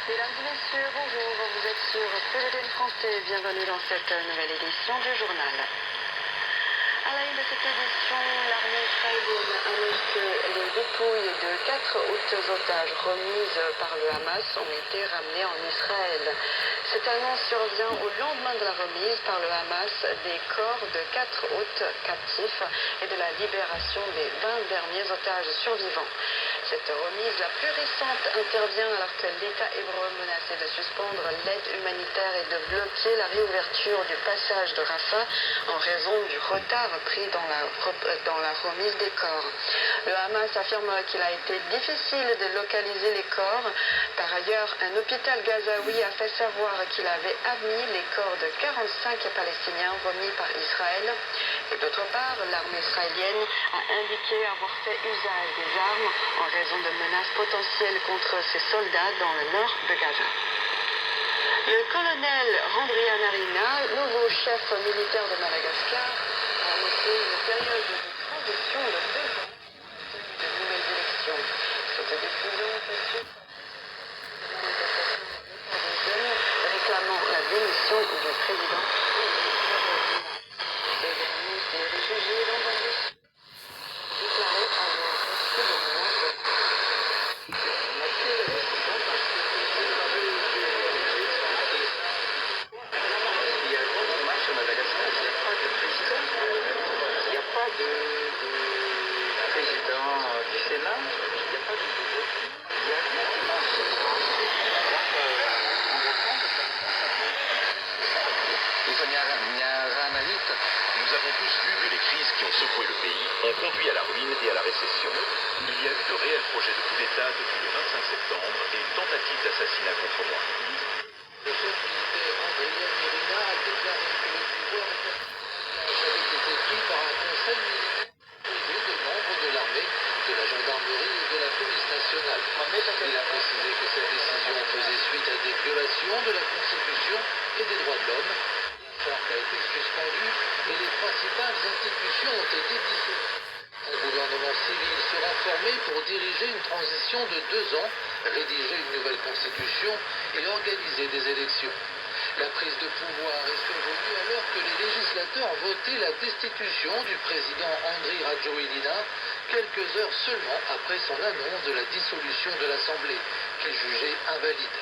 Mesdames et messieurs, bonjour, vous êtes sur CGTN Français, bienvenue dans cette nouvelle édition du journal. À la une de cette édition, l'armée israélienne annonce que les dépouilles de 4 hautes otages remises par le Hamas ont été ramenées en Israël. Cette annonce survient au lendemain de la remise par le Hamas des corps de 4 hôtes captifs et de la libération des 20 derniers otages survivants. Cette remise la plus récente intervient alors que l'État hébreu menaçait de suspendre l'aide humanitaire et de bloquer la réouverture du passage de Rafah en raison du retard pris dans la remise des corps. Le Hamas affirme qu'il a été difficile de localiser les corps. Par ailleurs, un hôpital gazaoui a fait savoir qu'il avait admis les corps de 45 Palestiniens remis par Israël. Et d'autre part, l'armée israélienne a indiqué avoir fait usage des armes en raison de menaces potentielles contre ses soldats dans le nord de Gaza. Le colonel Randrianarina, nouveau chef militaire de Madagascar, a annoncé une période de transition de 2 ans de nouvelles élections. Cette décision fait suite à des jeunes réclamant la démission du président. Ce dernier s'est réfugié dans un bus déclaré avoir reçu de menaces. Nous avons tous vu que les crises qui ont secoué le pays ont conduit à la ruine et à la récession. Il y a eu de réels projets de coup d'État depuis le 25 septembre et une tentative d'assassinat contre moi. Le chef militaire Randrianarina a déclaré que le pouvoir avait été pris par un conseil militaire composé de membres de l'armée, de la gendarmerie et de la police nationale. Il a précisé que cette décision faisait suite à des violations de la Constitution et des droits de l'homme. La charte a été suspendue et les principales institutions ont été dissoutes. Un gouvernement civil sera formé pour diriger une transition de 2 ans, rédiger une nouvelle constitution et organiser des élections. La prise de pouvoir est survenue alors que les législateurs votaient la destitution du président Andry Rajoelina quelques heures seulement après son annonce de la dissolution de l'Assemblée, qu'ils jugeaient invalide.